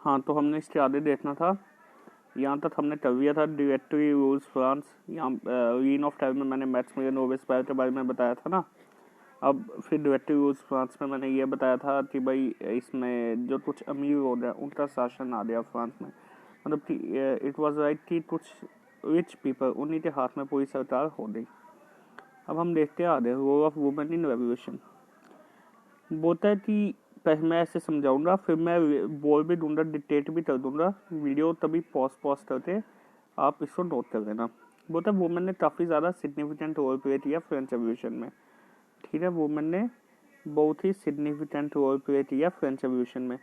हाँ, तो हमने इसके आगे देखना था, यहाँ तक हमने कर लिया था डायरेक्टरी रूल्स फ्रांस। यहाँ रीन ऑफ टाइम में मैंने मैक्सिमिलियन रोबेस्पियर के बारे में बताया था ना। अब फिर डायरेक्टरी रूल्स फ्रांस में मैंने ये बताया था कि भाई इसमें जो कुछ अमीर हो गया उनका शासन आ गया फ्रांस में, मतलब कि इट वाज राइट कि कुछ रिच पीपल उन्हीं के हाथ में पूरी सरकार हो गई। अब हम देखते आ रहे role of women in revolution. बोलता है कि पहले मैं ऐसे समझाऊंगा, फिर मैं बोल भी दूंगा, डिक्टेट भी कर दूंगा, वीडियो तभी पॉज करके आप इसको नोट कर लेना। बोलता है वुमेन ने काफ़ी ज़्यादा सिग्निफिकेंट रोल प्ले किया फ्रेंच रेवोल्यूशन में। ठीक है, वुमेन ने बहुत ही सिग्निफिकेंट रोल प्ले किया फ्रेंच रेवोल्यूशन में।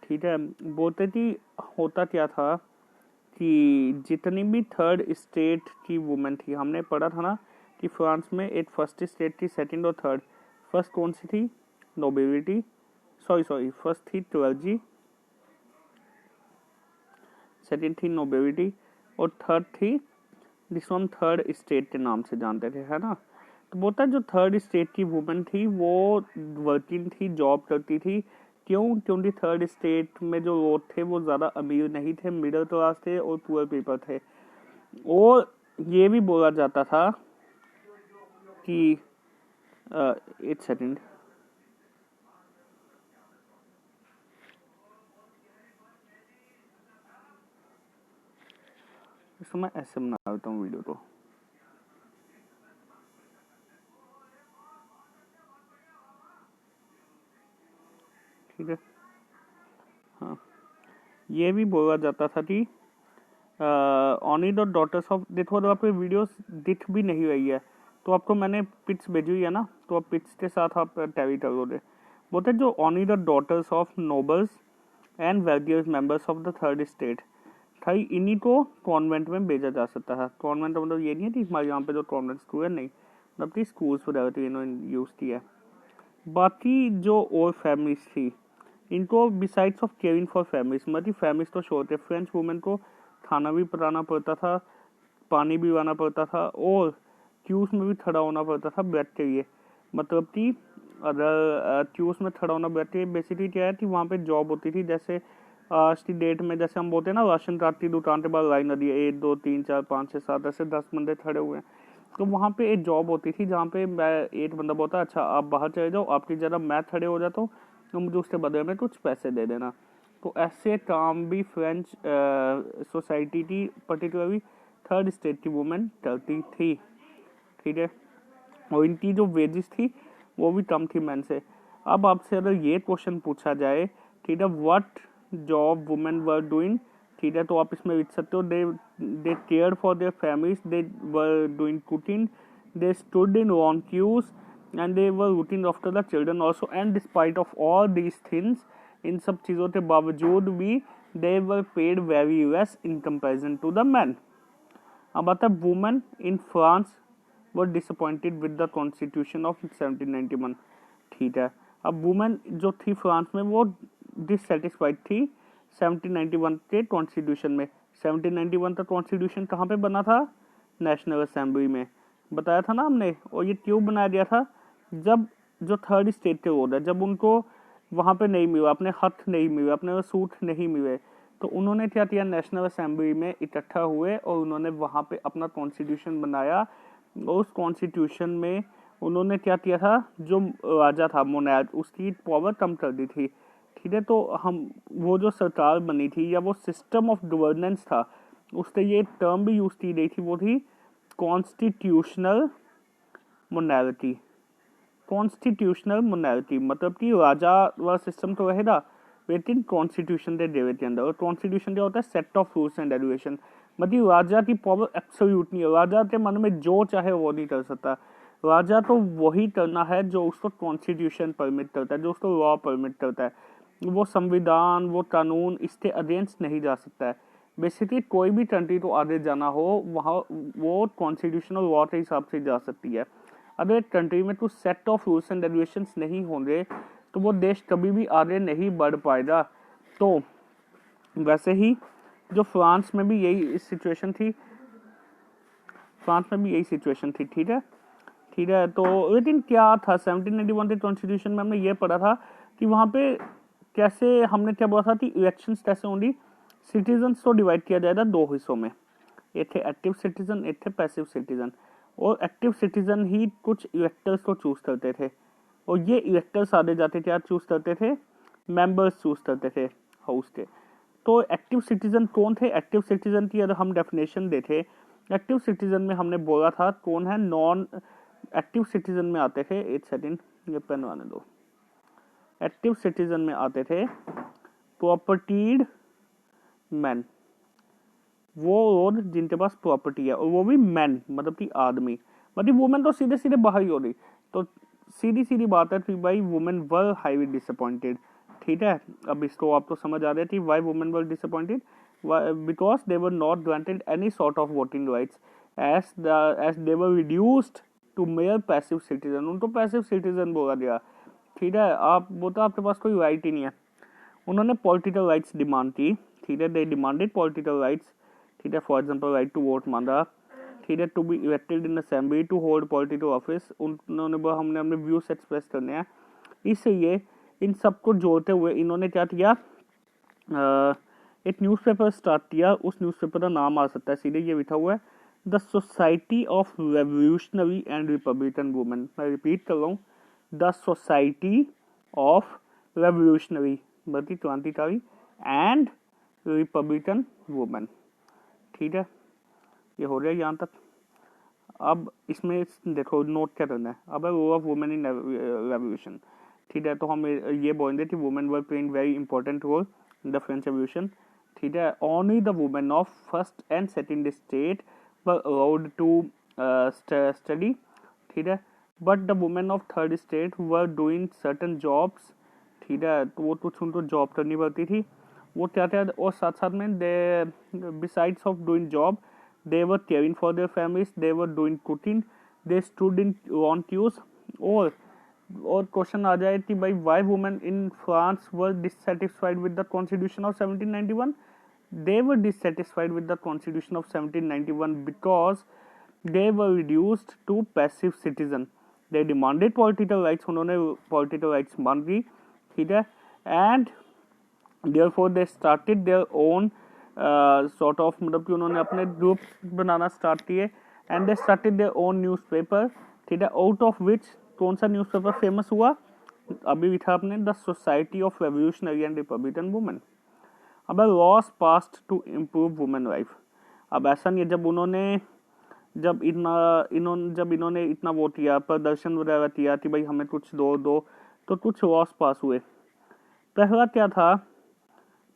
ठीक है, बोलते कि होता क्या था कि जितनी भी थर्ड स्टेट की वुमेन थी, हमने पढ़ा था ना कि फ्रांस में एक फर्स्ट स्टेट थी, सेकंड और थर्ड। फर्स्ट कौन सी थी? नोबिलिटी, सॉरी फर्स्ट थी क्लर्जी, सेकंड थी नोबिलिटी और थर्ड थी जिसको हम थर्ड स्टेट के नाम से जानते थे, है ना। तो बोलता है जो थर्ड स्टेट की वुमेन थी वो वर्किंग थी, जॉब करती थी। क्यों? क्योंकि थर्ड स्टेट में जो लोग थे वो ज़्यादा अमीर नहीं थे, मिडिल क्लास थे और पुअर पीपल थे। और ये भी बोला जाता था कि एक सेकेंड, इसको मैं ऐसे बना देता हूँ वीडियो को। ठीक है, हाँ, ये भी बोला जाता था कि ओनली द डॉटर्स ऑफ, देखो अगर आपको वीडियोस दिख भी नहीं रही है तो आपको मैंने पिक्स भेजी हुई है ना, तो आप पिक्स के साथ आप टैली करोगे। बोलते जो only the daughters of nobles and wealthier members of the third state था, इन्हीं को कॉन्वेंट में भेजा जा सकता है। कॉन्वेंट मतलब ये नहीं है कि हमारे यहाँ पे जो कॉन्वेंट स्कूल है, नहीं, मतलब कि स्कूल्स वगैरह इन्होंने यूज़ किया है। बाकी जो और फैमिलीज थी इनको besides of caring for families, मतलब फैमिलीज तो छोड़ते, फ्रेंच वुमेन को खाना भी पकाना पड़ता था, पानी भी लाना पड़ता था और क्यूज में भी खड़ा होना पड़ता था ब्रेड के लिए। मतलब कि अगर क्यूज में खड़ा होना ब्रेड के लिए बेसिकली क्या है कि वहाँ पे जॉब होती थी। जैसे आज की डेट में जैसे हम बोलते हैं ना, राशन कार्ड की दुकान के बाद लाइन लगी है, 1 2 3 4 5 6 7 ऐसे 10 बंदे खड़े हुए हैं। तो वहाँ पे एक जॉब होती थी जहाँ पे एक बंदा बोलता अच्छा आप बाहर चले जाओ, आपकी जगह मैं खड़े हो जाता हूँ, तो मुझे उसके बदले में कुछ पैसे दे देना। तो ऐसे काम भी फ्रेंच सोसाइटी की पर्टिकुलरली थर्ड स्टेट की वुमेन करती थी। ठीक है, और इनकी जो वेजेस थी वो भी कम थी मैन से। अब आपसे अगर ये क्वेश्चन पूछा जाए, ठीक है, what job women were doing, ठीक है, तो आप इसमें लिख सकते हो they care for their families, they were doing cooking, they stood in on queues and they were looking after the children also, and despite of all these things, इन सब चीज़ों के बावजूद भी they were paid very less in comparison to the man. अब आता है women in France were disappointed with the constitution of 1791। ठीक है, अब वुमेन जो थी फ्रांस में वो डिससेटिस्फाइड थी 1791 के कॉन्स्टिट्यूशन में। 1791 का कॉन्स्टिट्यूशन कहाँ पे बना था? नेशनल असेंबली में, बताया था ना हमने। और ये क्यों बनाया गया था? जब जो थर्ड स्टेट के लोग हैं, जब उनको वहाँ पे नहीं मिला, अपने हक नहीं मिले, अपने सूट नहीं मिले, तो उन्होंने क्या किया, नेशनल असेंबली में इकट्ठा हुए और उन्होंने वहाँ पे अपना कॉन्स्टिट्यूशन बनाया। उस कॉन्स्टिट्यूशन में उन्होंने क्या किया था, जो राजा था मोनार्क, उसकी पावर कम कर दी थी। ठीक है, तो हम वो जो सरकार बनी थी या वो सिस्टम ऑफ गवर्नेंस था, उससे ये टर्म भी यूज की गई थी, वो थी कॉन्स्टिट्यूशनल मोनार्की। कॉन्स्टिट्यूशनल मोनार्की मतलब कि राजा वाला सिस्टम तो रहेगा लेकिन कॉन्स्टिट्यूशन के डेवे के अंदर। और कॉन्स्टिट्यूशन क्या होता है? Set of rules and regulation. मतलब राजा की पावर एब्सोल्यूट नहीं है, राजा के मन में जो चाहे वो नहीं कर सकता। राजा तो वही करना है जो उसको कॉन्स्टिट्यूशन परमिट करता है, जो उसको लॉ परमिट करता है। वो संविधान, वो कानून, इसके अगेंस्ट नहीं जा सकता है। बेसिकली कोई भी कंट्री को आगे जाना हो वहाँ वो कॉन्स्टिट्यूशनल लॉ के हिसाब से जा सकती है। अगर एक कंट्री में कुछ set of rules and regulations नहीं होंगे तो वो देश कभी भी आगे नहीं बढ़ पाएगा। तो वैसे ही जो फ्रांस में भी यही सिचुएशन थी, फ्रांस में भी यही सिचुएशन थी। ठीक है, ठीक है, तो लेकिन क्या था 1791 के कॉन्स्टिट्यूशन में हमने ये पढ़ा था कि वहाँ पे कैसे हमने क्या बोला था कि इलेक्शंस कैसे होंगी, सिटीजन्स को डिवाइड किया जाएगा दो हिस्सों में, एक थे एक्टिव सिटीजन, एक थे पैसिव सिटीजन। और एक्टिव सिटीजन ही कुछ इलेक्टर्स को चूज करते थे, और ये इलेक्टर्स आगे जाते क्या चूज करते थे, मेंबर्स चूज करते थे हाउस के। तो एक्टिव सिटीजन कौन थे, एक्टिव सिटीजन की अगर हम डेफिनेशन देखे, एक्टिव सिटीजन में हमने बोला था कौन है, नॉन एक्टिव सिटीजन में आते थे, एक सेकंड ये पेन आने दो, एक्टिव सिटीजन में आते थे प्रॉपर्टीड मैन, वो लोग जिनके पास प्रॉपर्टी है, और वो भी मैन मतलब कि आदमी, मतलब वुमेन तो सीधे सीधे बाहर ही हो रही। तो सीधी सीधी बात है कि भाई वुमेन वर हाईली डिसअपॉइंटेड, ठीक है। अब इसको आप तो समझ आ रही थी why women were disappointed, because they were not granted any sort of voting rights as they were reduced to mere passive citizen, उनको पैसिव सिटीजन बोला गया, ठीक है। आप वो तो आपके पास कोई राइट ही नहीं है। उन्होंने पॉलिटिकल राइट्स डिमांड की, ठीक है, दे डिमांडेड पॉलिटिकल राइट्स, ठीक है, for example right to vote मांगा, ठीक है, to be elected in assembly, to hold political office, उन्होंने हमने अपने व्यूज एक्सप्रेस करने हैं। इसलिए इन सबको जोड़ते हुए इन्होंने क्या किया, एक न्यूज़पेपर स्टार्ट किया, उस न्यूज़पेपर का नाम आ सकता है सीधे, ये लिखा हुआ है the society of revolutionary and republican women. मैं रिपीट कर रहा हूँ, द सोसाइटी ऑफ रेवोल्यूशनरी मतलब क्रांतिकारी एंड रिपब्लिकन वुमेन, ठीक है, ये हो गया यहाँ तक। अब इसमें देखो नोट क्या करना है, अब role of women in revolution, ठीक है। तो हम ये बोलेंगे कि women were playing very important role in the French revolution, ठीक है। Only the women of first and second state were allowed to study, ठीक है, but the women of third state were doing certain jobs, ठीक है। तो वो कुछ उनको जॉब करनी पड़ती थी, वो क्या था, और साथ साथ में they besides of doing job they were caring for their families, they were doing cooking, they stood in on queues। और क्वेश्चन आ जाए कि भाई why women in France were dissatisfied with the constitution of 1791, they were dissatisfied with the constitution of 1791 because they were reduced to passive citizen, they demanded political rights, उन्होंने political rights मांग ली, ठीक है, and therefore they started their own sort of मतलब कि उन्होंने अपने group बनाना start किए, and they started their own newspaper, ठीक है, आउट ऑफ विच कौन सा न्यूज़पेपर फेमस हुआ, अभी लिखा आपने, the society of revolutionary and republican women. अब laws passed to improve women life. अब ऐसा नहीं है, जब इन्होंने इतना वो किया, प्रदर्शन वगैरह किया कि भाई हमें कुछ दो, तो कुछ लॉस पास हुए। पहला क्या था,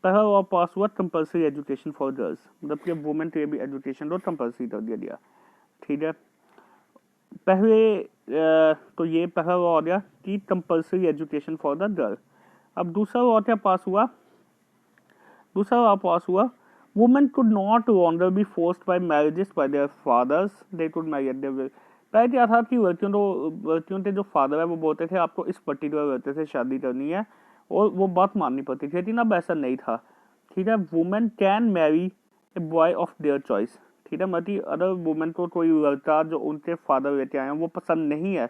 पहला लॉ पास हुआ कंपल्सरी एजुकेशन फॉर गर्ल्स, मतलब कि वुमेन के लिए भी एजुकेशन को कंपल्सरी कर दिया गया, ठीक है। तो ये पहला लॉ आ गया कि compulsory education for the girl. अब दूसरा लॉ क्या पास हुआ, दूसरा लॉ पास हुआ women could not longer be forced by marriages by their fathers, they could marry at their will. पहले क्या था कि लड़कियों के जो फादर है वो बोलते थे आपको इस पर्टिकुलर लड़के से शादी करनी है, और वो बात माननी पड़ती थी, लेकिन अब ऐसा नहीं था, ठीक है। Women can marry a boy of their choice, ठीक है, मतलब अगर वुमेन को कोई लड़का जो उनके फादर लेके आए हैं वो पसंद नहीं है,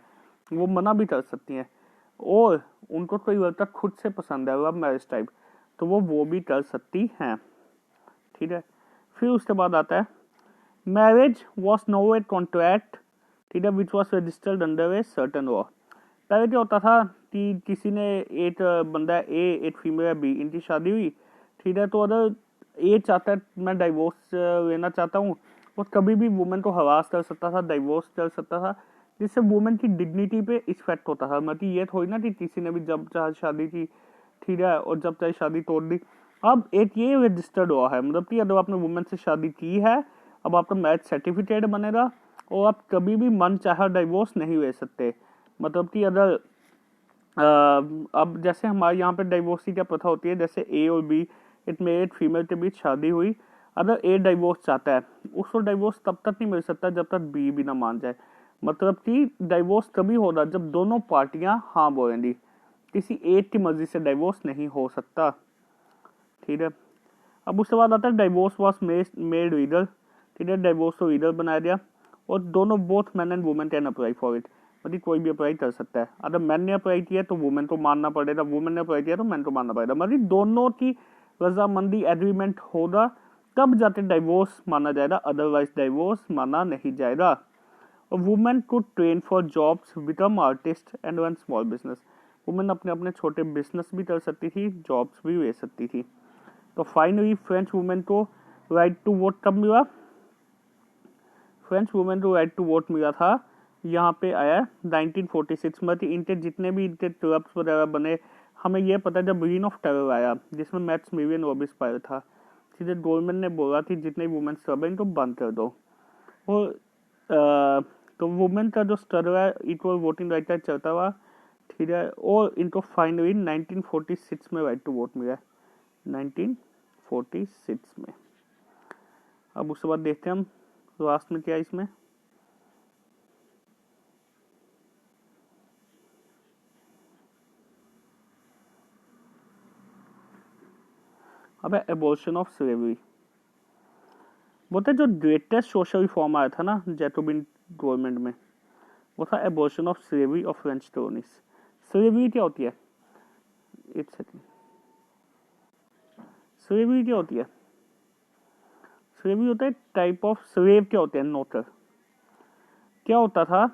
वो मना भी कर सकती हैं, और उनको कोई लड़का खुद से पसंद है लव मैरिज टाइप, तो वो भी कर सकती हैं, ठीक है। फिर उसके बाद आता है marriage was no a contract, ठीक है, which was registered under a certain law. पहले क्या होता था कि किसी ने, एक बंदा ए एक फीमेल है बी, इनकी शादी हुई, ठीक है, तो अगर ए चाहता है मैं डाइवोर्स लेना चाहता हूँ, वो कभी भी वुमेन को हरास कर सकता था, डाइवोर्स कर सकता था, जिससे वुमेन की डिग्निटी पे इफेक्ट होता था। मतलब ये थोड़ी ना कि किसी ने भी जब चाहे शादी की, ठीक है, और जब चाहे शादी तोड़ दी। अब एक ये रजिस्टर्ड हुआ है, मतलब कि अगर आपने वुमेन से शादी की है, अब आपका मैरिज सर्टिफिकेट बनेगा, और आप कभी भी मन चाहे डाइवोर्स नहीं ले सकते। मतलब कि अगर अब जैसे हमारे यहाँ पे डाइवोर्स की क्या प्रथा होती है, जैसे ए और बी, एक मेल फीमेल के बीच शादी हुई, अगर ए डाइवोर्स चाहता है, उसको डाइवोर्स तब तक नहीं मिल सकता जब तक बी भी ना मान जाए। मतलब कि डाइवोर्स तभी होगा जब दोनों पार्टियां हाँ बोलेंगी, किसी एक की मर्जी से डाइवोर्स नहीं हो सकता, ठीक है। अब उसके बाद आता है डाइवोर्स वॉज मेड लीगल, ठीक है, डाइवोर्स को लीगल बनाया गया, और दोनों both man and women can apply for it. मतलब कोई भी अप्लाई कर सकता है। अगर मैन ने अप्लाई किया तो वुमेन को मानना पड़ेगा, वुमेन ने अप्लाई किया तो मैन को मानना पड़ेगा। मतलब दोनों की रजामंदी एग्रीमेंट होगा तब जाके डाइवोर्स माना जाएगा, अदरवाइज डाइवोर्स माना नहीं जाएगा। और women could train for jobs, become artist and run small business. Women अपने अपने छोटे बिजनेस भी कर सकती थी, जॉब्स भी ले सकती थी। तो फाइनली फ्रेंच वुमेन को राइट टू वोट कब मिला? फ्रेंच वुमेन को राइट टू वोट मिला था यहाँ पे आया 1946 में। इनके जितने भी इनके क्लब्स वगैरह बने, हमें यह पता है जब रीन ऑफ टेरर आया जिसमें मैक्सिमिलियन रॉबिस्पायर था, सीधे गवर्नमेंट ने बोला कि जितने वुमेन क्लब है इनको बंद कर दो। और तो वुमेन का जो स्ट्रगल है इक्वल वोटिंग राइट का चलता हुआ, ठीक है। और इनको फाइनली 1946 में राइट टू वोट मिला, 1946 में। अब उसके बाद देखते हैं हम लास्ट में क्या है इसमें। अब एबॉर्शन ऑफ स्लेवरी। बोलते जो ग्रेटेस्ट सोशल रिफॉर्म आया था ना जैकोबिन गवर्नमेंट में, वो था abortion of slavery of French colonies. Slavery क्या होती है? एक सेकेंड, स्लेवरी क्या होती है? स्लेवरी होता है टाइप ऑफ स्लेव। क्या होते हैं? नौकर। क्या होता था,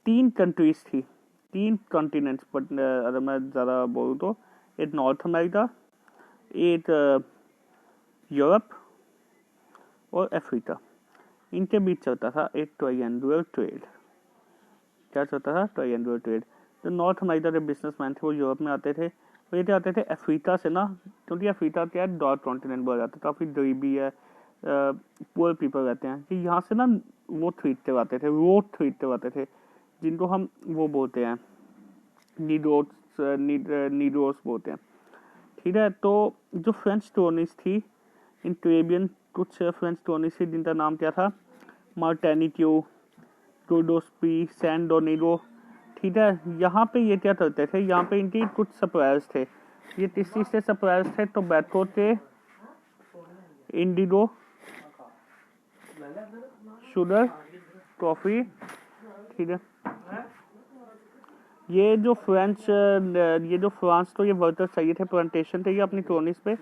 3 कंट्रीज थी, 3 कॉन्टिनेंट्स, बट अगर मैं ज़्यादा बोलूँ तो एक नॉर्थ अमेरिका, एक यूरोप और अफ्रीका। इनके बीच चलता था एक ट्रायंगुलर ट्रेड। क्या चलता था? Triangular trade. जो नॉर्थ अमेरिका के बिजनेसमैन थे वो यूरोप में आते थे, वो ये आते थे अफ्रीका से ना, क्योंकि अफ्रीका क्या है डॉट कॉन्टिनेंट बोला जाता है, काफ़ी गरीबी है, पुअर पीपल रहते हैं, कि यहाँ से ना वो खरीदते आते थे, रोड खरीदते आते थे, जिनको हम वो बोलते हैं नीडोस बोलते हैं, ठीक है। तो जो फ्रेंच कॉलोनीज थी इन कैरेबियन, कुछ फ्रेंच कॉलोनीज थी जिनका नाम क्या था? मार्टिनिक्यू, टोडोस्पी, सैन डोनिगो, ठीक है। यहाँ पे ये क्या करते थे, यहाँ पे इनकी कुछ सप्लायर्स थे। ये किस चीज़ से सप्लायर्स थे? टोबैको के, इंडिगो, शुगर, कॉफ़ी, ठीक है। ये जो फ्रांस तो ये वर्कर्स चाहिए थे, प्लांटेशन थे ये अपनी कॉलोनीज पे।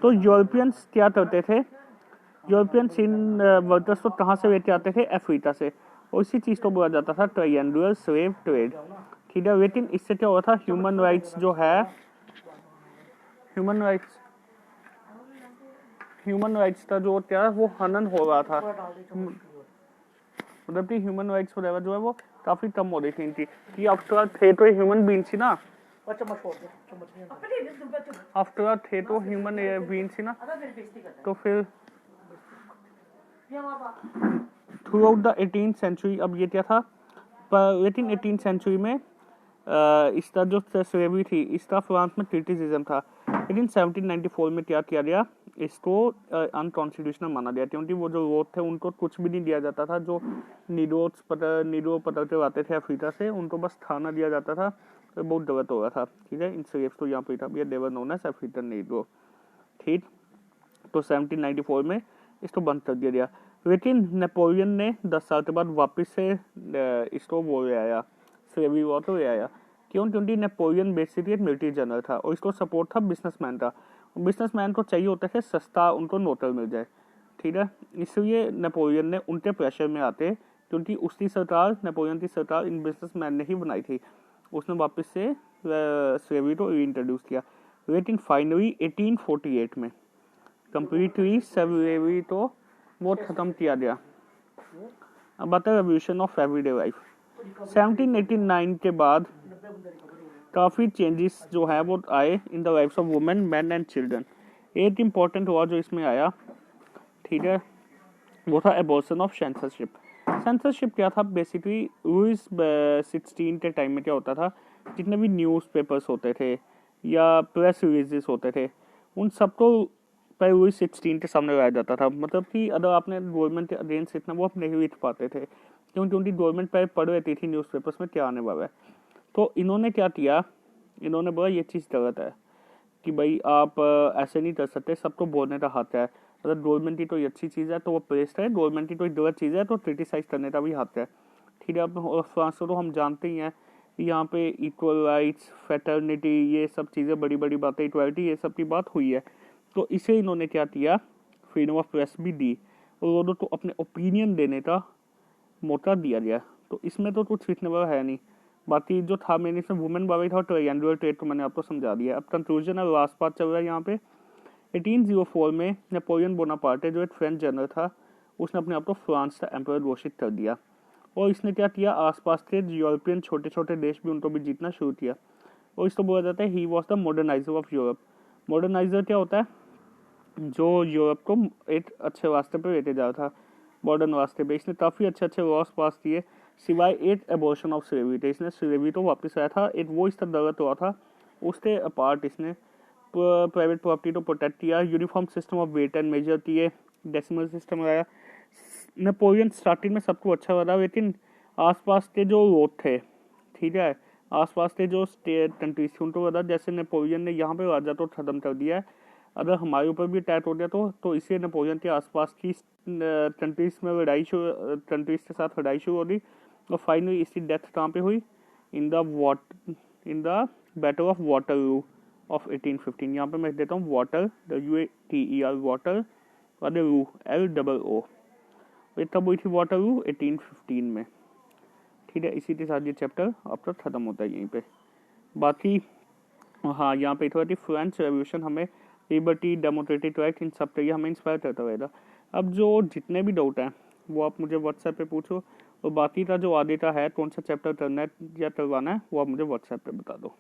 तो यूरोपियंस क्या करते थे? यूरोपियंस इन वर्कर्स को कहाँ से लेके आते थे? अफ्रीका से। और इसी चीज़ को बोला जाता था ट्रायंगुलर स्लेव ट्रेड, ठीक है। लेकिन इससे क्या हुआ था, ह्यूमन राइट्स जो है, ह्यूमन राइट्स का जो क्या है वो हनन हो रहा था, मतलब कि ह्यूमन राइट्स वगैरह जो है वो काफ़ी कम हो रही थी इनकी, कि आफ्टर थे तो ह्यूमन बींग्स ही ना, आफ्टर थे तो ह्यूमन बींग्स ही ना। तो फिर through out the 18th century, अब ये क्या था, पर 18th सेंचुरी में इसका जो स्लेवरी थी इसका फ्रांस में क्रिटिसिज्म था। लेकिन 1794 में क्या किया गया, इसको अनकॉन्स्टिट्यूशनल माना गया, क्योंकि वो जो वोट थे उनको कुछ भी नहीं दिया जाता था। जो नीडो पकड़ते आते थे अफ्रीका से, उनको बस खाना दिया जाता था, तो बहुत गलत हो रहा था, ठीक है। इन स्लेव्स को यहाँ पे था, ये देवर नोन एज अफ्रीकन नीडो, ठीक। तो 1794 में इसको बंद कर दिया गया। लेकिन नेपोलियन ने 10 साल के बाद वापस से इसको वो ले आया, स्लेवरी वॉर तो ले आया। क्यों? क्योंकि नेपोलियन बेसिकली एक मिलिट्री जनरल था और इसको सपोर्ट था बिजनेसमैन का। बिजनेसमैन को चाहिए होता है सस्ता उनको नौकर मिल जाए, ठीक है। इसलिए नेपोलियन ने उनके प्रेशर में आते, क्योंकि उसकी सरकार, नेपोलियन की सरकार इन बिजनेसमैन ने ही बनाई थी, उसने वापस से स्लेवरी को इंट्रोड्यूस किया। लेकिन फाइनली 1848 में कंप्लीटली स्लेवरी तो वो खत्म किया गया। अब आता है रेवोल्यूशन ऑफ एवरीडे लाइफ। 1789 के बाद काफ़ी चेंजेस जो है वो आए in the lifes of women, man and children. एक इम्पॉर्टेंट हुआ जो इसमें आया, ठीक है, वो था एबॉर्शन ऑफ सेंसरशिप। सेंसरशिप क्या था? बेसिकली लुई 16 के टाइम में क्या होता था, जितने भी न्यूज़पेपर्स होते थे या प्रेस रिलीजेस होते थे, उन सबको पर लुई 16 के सामने लाया जाता था। मतलब कि अगर आपने गवर्नमेंट के अगेंस्ट लिखना, वो आप नहीं लिख पाते थे, क्योंकि गवर्नमेंट पर पढ़ रहती थी न्यूज़पेपर्स में क्या आने वाला है। तो इन्होंने क्या किया, इन्होंने बोला ये चीज़ गलत है कि भाई आप ऐसे नहीं कर सकते, सबको बोलने का हक है। अगर गवर्नमेंट की कोई अच्छी चीज़ है तो वो प्रेस है, गवर्नमेंट की कोई गलत चीज़ है तो क्रिटिसाइज करने का भी हक है, ठीक है। अब फ्रांस को तो हम जानते ही हैं, यहाँ पे इक्वल राइट्स, फैटर्निटी, ये सब चीज़ें बड़ी बड़ी बातें, इक्वालिटी, ये सब की बात हुई है। तो इसे इन्होंने क्या किया, फ्रीडम ऑफ प्रेस भी दी और उन्होंने तो अपने ओपिनियन देने का मौका दिया गया। तो इसमें तो कुछ सीखने वाला है नहीं। बाकी जो था मैंने इसमें वुमेन बारे था, ट्रायंगुलर ट्रेड तो मैंने आपको समझा दिया। अब कंक्लूजन है, लास्ट पार्ट चल रहा है यहाँ पे। 1804 में नेपोलियन बोनापार्ट जो एक फ्रेंच जनरल था, उसने अपने आप को फ्रांस का एम्परर घोषित कर दिया। और इसने क्या किया, आसपास के यूरोपियन छोटे छोटे देश भी उनको भी जीतना शुरू किया। और इसको बोला जाता है he was the moderniser of Europe. Moderniser क्या होता है, जो यूरोप को एक अच्छे रास्ते पे लेके जा रहा था, मॉडर्न रास्ते पे। इसने काफ़ी अच्छे अच्छे लॉस पास किए, सिवाय एक एबॉर्शन ऑफ स्लेवरी थे। इसने स्लेवरी तो वापस आया था, एक वो इसका गलत हुआ था, उससे अपार्ट इसने प्राइवेट प्रॉपर्टी को प्रोटेक्ट किया, uniform system of weight and measure किए, डेसिमल सिस्टम लगाया। नेपोलियन स्टार्टिंग में सबको अच्छा लगा, लेकिन आसपास के जो लोग थे, ठीक है, आसपास के जो स्टेट कंट्रीज थी उनको लगा जैसे नेपोलियन ने यहाँ पे राजा तो खत्म कर दिया है, अगर हमारे ऊपर भी अटैक हो गया तो इसलिए नेपोलियन के आसपास की कंट्रीज में कंट्रीज के साथ लड़ाई शुरू हो गई। और फाइनली इसकी डेथ कहाँ पे हुई, in the battle of Waterloo of 1815। यहाँ पे मैं देता हूँ वाटर, WATER, वाटर, और रू, LOO। ये तब हुई थी वाटरलू 1815 में, ठीक है। इसी के साथ ये चैप्टर आपका खत्म होता है यहीं पे। बाकी हाँ, यहाँ पे थोड़ा फ्रेंच रेवोल्यूशन हमें लिबर्टी, डेमोक्रेटिक राइट, इन सब पे हमें इंस्पायर करता रहेगा। अब जो जितने भी डाउट हैं वो आप मुझे व्हाट्सएप पे पूछो, और बाकी का जो आगे का है, कौन सा चैप्टर करना है या करवाना है, वो आप मुझे व्हाट्सएप पे बता दो।